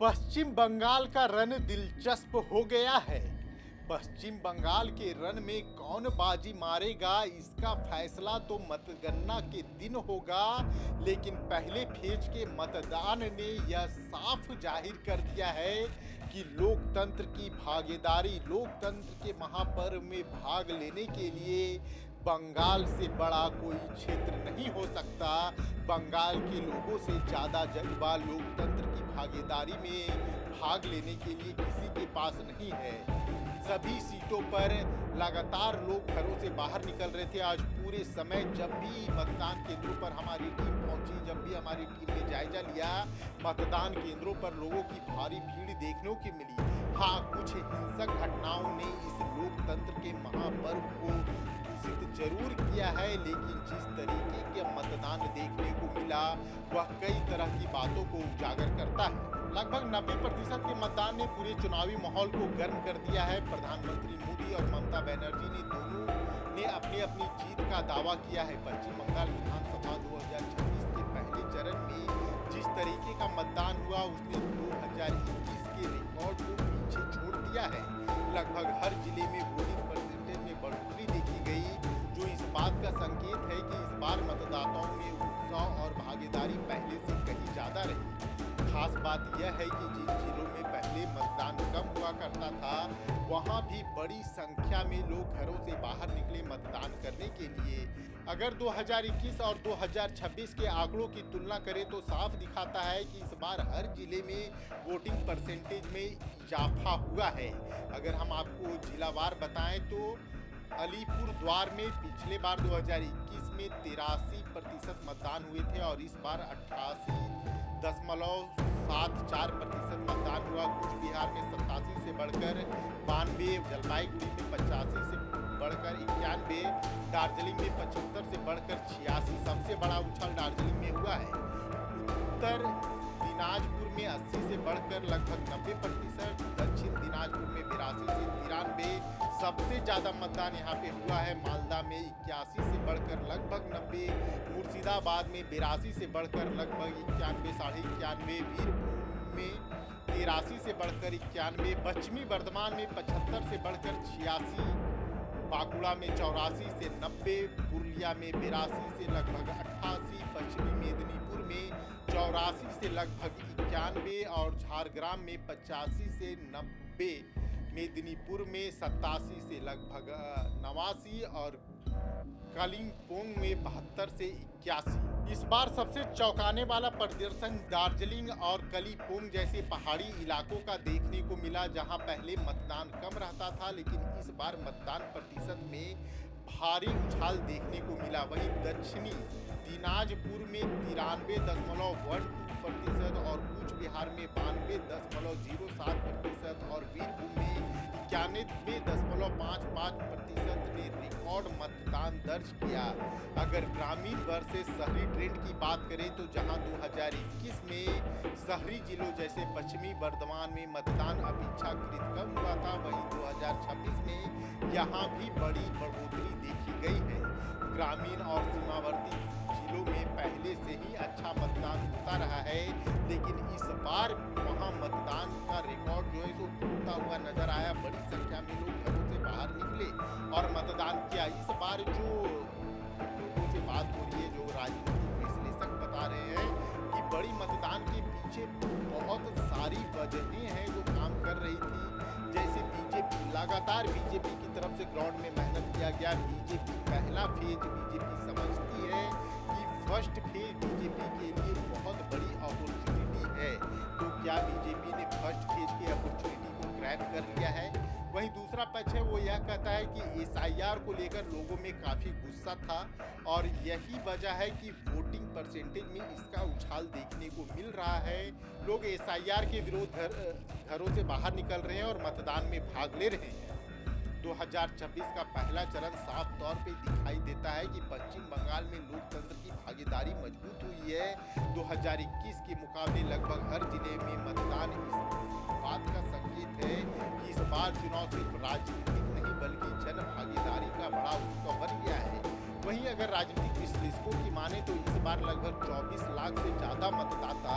पश्चिम बंगाल का रण दिलचस्प हो गया है। पश्चिम बंगाल के रण में कौन बाजी मारेगा, इसका फैसला तो मतगणना के दिन होगा। लेकिन पहले फेज के मतदान ने यह साफ जाहिर कर दिया है कि लोकतंत्र की भागीदारी, लोकतंत्र के महापर्व में भाग लेने के लिए बंगाल से बड़ा कोई क्षेत्र नहीं हो सकता। बंगाल के लोगों से ज़्यादा जज्बा लोकतंत्र की भागीदारी में भाग लेने के लिए किसी के पास नहीं है। सभी सीटों पर लगातार लोग घरों से बाहर निकल रहे थे। आज पूरे समय जब भी मतदान केंद्रों पर हमारी टीम पहुंची, जब भी हमारी टीम ने जायजा लिया, मतदान केंद्रों पर लोगों की भारी भीड़ देखने को मिली। हाँ, कुछ हिंसक घटनाओं ने इस लोकतंत्र के महापर्व को दूषित जरूर किया है, लेकिन जिस तरीके का मतदान देखने को मिला वह कई तरह की बातों को उजागर करता है। लगभग 90% के मतदान ने पूरे चुनावी माहौल को गर्म कर दिया है। प्रधानमंत्री मोदी और ममता बनर्जी ने दोनों ने अपनी अपनी जीत का दावा किया है। पश्चिम बंगाल विधानसभा 2026 के पहले चरण में जिस तरीके का मतदान हुआ उसने 2021 के रिकॉर्ड को पीछे छोड़ दिया है। लगभग हर जिले में वोटिंग परसेंटेज में बढ़ोतरी देखी गई, जो इस बात का संकेत है कि इस बार मतदाताओं में उत्साह और भागीदारी पहले से कहीं ज्यादा रही। खास बात यह है कि जिन जिलों में पहले मतदान कम हुआ करता था, वहां भी बड़ी संख्या में लोग घरों से बाहर निकले मतदान करने के लिए। अगर 2021 और 2026 के आंकड़ों की तुलना करें तो साफ दिखाता है कि इस बार हर जिले में वोटिंग परसेंटेज में इजाफा हुआ है। अगर हम आपको जिलावार बताएं तो अलीपुर द्वार में पिछले बार 2021 में 83% मतदान हुए थे और इस बार 88.74% मतदान हुआ। कूच बिहार में 87 से बढ़कर 92, जलपाईगुड़ी में 85 से बढ़कर 91, दार्जिलिंग में 75 से बढ़कर 86। सबसे बड़ा उछाल दार्जिलिंग में हुआ है। उत्तर दिनाजपुर में 80 से बढ़कर लगभग 90%, दक्षिण दिनाजपुर में 82 से 93। सबसे ज्यादा मतदान यहाँ पे हुआ है मालदा में 81 से बढ़कर लगभग 90, मुर्शिदाबाद में 82 से बढ़कर लगभग 91, 91.5, वीरभूम में 83 से बढ़कर 91, पश्चिमी बर्धमान में 75 से बढ़कर 86, बांकुड़ा में 84 से 90, पुरुलिया में 82 से लगभग 88, पश्चिमी मेदिनीपुर में 84 से लगभग 91 और झारग्राम में 85 से 90, मेदिनीपुर में 87 से लगभग 89 और कालिम्पोंग में 72 से 81। इस बार सबसे चौंकाने वाला प्रदर्शन दार्जिलिंग और कालिम्पोंग जैसे पहाड़ी इलाकों का देखने को मिला, जहां पहले मतदान कम रहता था, लेकिन इस बार मतदान प्रतिशत में भारी उछाल देखने को मिला। वहीं दक्षिणी दिनाजपुर में 93.12% और कूच बिहार में 92.07% और वीरभूम में 91.55% ने रिकॉर्ड मतदान दर्ज किया। अगर ग्रामीण वर्सेस शहरी ट्रेंड की बात करें तो जहां 2021 में शहरी जिलों जैसे पश्चिमी बर्धमान में मतदान अपेक्षाकृत कम हुआ था, वहीं 2026 में यहां भी बड़ी बढ़ोतरी देखी गई है। ग्रामीण और सीमावर्ती जिलों में पहले से ही अच्छा मतदान होता रहा है, लेकिन इस बार वहां मतदान का रिकॉर्ड जो है सो टूटता हुआ नजर आया। बड़ी संख्या में लोग घरों से बाहर निकले और मतदान किया। इस बार जो लोगों से बात हो रही है, जो राजनीतिक विश्लेषक बता रहे हैं कि बड़ी मतदान के पीछे बहुत सारी वजहें हैं जो काम कर रही थी। जैसे बीजेपी, लगातार बीजेपी की तरफ से ग्राउंड में मेहनत किया गया। बीजेपी पहला फेज बीजेपी समझती है कि फर्स्ट फेज बीजेपी के लिए बहुत बड़ी अपॉर्चुनिटी है। तो क्या बीजेपी ने फर्स्ट फेज की अपॉर्चुनिटी को ग्रैब कर लिया है? वहीं दूसरा पक्ष है वो यह कहता है कि एसआईआर को लेकर लोगों में काफी गुस्सा था और यही वजह है कि वोटिंग परसेंटेज में इसका उछाल देखने को मिल रहा है। लोग एसआईआर के विरोध घरों से बाहर निकल रहे हैं और मतदान में भाग ले रहे हैं। 2026 का पहला चरण साफ तौर पे दिखाई देता है कि पश्चिम बंगाल में लोकतंत्र की भागीदारी मजबूत हुई है। 2021 के मुकाबले लगभग हर जिले में मतदान इस बात का संकेत है कि इस बार चुनाव सिर्फ राजनीतिक नहीं बल्कि जन भागीदारी का बड़ा उत्सव बन गया है। वहीं अगर राजनीतिक विश्लेषकों की माने तो इस बार लगभग 24 लाख से ज्यादा मतदाता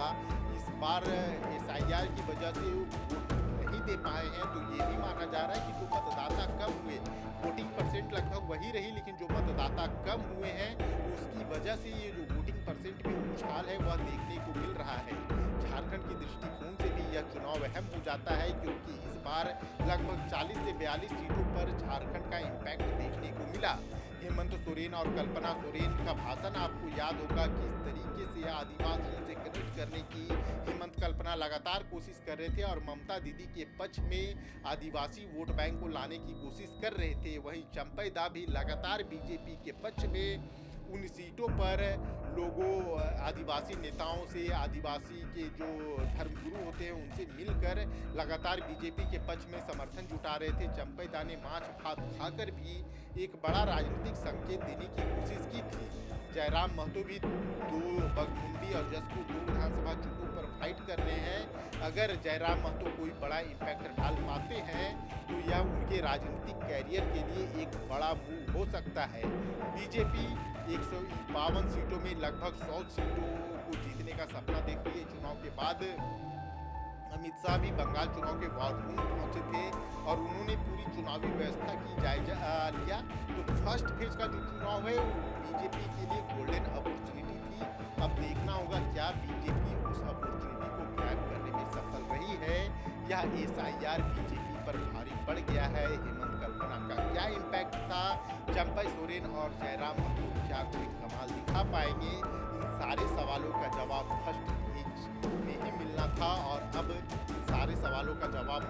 इस बार एसआईआर की वजह से वोट नहीं दे पाए हैं, तो ये भी माना जा रहा है कि जो मतदाता कम हुए, वोटिंग परसेंट लगभग वही रही, लेकिन जो मतदाता कम हुए हैं उसकी वजह से ये जो वोटिंग परसेंट में उछाल है वह देखने को मिल रहा है। झारखंड के दृष्टिकोण से भी यह चुनाव अहम हो जाता है, क्योंकि इस बार लगभग 40 से 42 सीटों पर झारखंड का इम्पैक्ट देखने को मिला। हेमंत सोरेन और कल्पना सोरेन का भाषण आपको याद होगा, किस तरीके से आदिवासियों से कनेक्ट करने की हेमंत कल्पना लगातार कोशिश कर रहे थे और ममता दीदी के पक्ष में आदिवासी वोट बैंक को लाने की कोशिश कर रहे थे। वहीं चंपई दा भी लगातार बीजेपी के पक्ष में उन सीटों पर लोगों, आदिवासी नेताओं से, आदिवासी के जो धर्मगुरु होते हैं उनसे मिलकर लगातार बीजेपी के पक्ष में समर्थन जुटा रहे थे। चंपई दा ने मांस भात खाकर भी एक बड़ा राजनीतिक संकेत देने की कोशिश की थी। जयराम महतो भी दो बगमुंडी और जसपुर दो विधानसभा सीटों पर फाइट कर रहे हैं। अगर जयराम महतो कोई बड़ा इम्पैक्ट डाल पाते हैं तो यह उनके राजनीतिक कैरियर के लिए एक बड़ा मूव हो सकता है। बीजेपी 152 सीटों में लगभग 100 सीटों को जीतने का सपना देख रही है। चुनाव के बाद अमित शाह भी बंगाल चुनाव के वॉर रूम पहुंचे थे और उन्होंने पूरी चुनावी व्यवस्था की जायजा लिया। तो फर्स्ट फेज का जो चुनाव है वो बीजेपी के लिए गोल्डन अपॉर्चुनिटी थी। अब देखना होगा क्या बीजेपी उस अपॉर्चुनिटी को ग्रैब करने में सफल रही है या एसआईआर बीजेपी पर भारी पड़ गया है। हेमंत कल्पना का क्या इम्पैक्ट था, चंपई सोरेन और जयराम महतो क्या कोई कमाल दिखा पाएंगे, इन सारे सवालों का जवाब फर्स्ट फेज में ही मिलना था और अब इन सारे सवालों का जवाब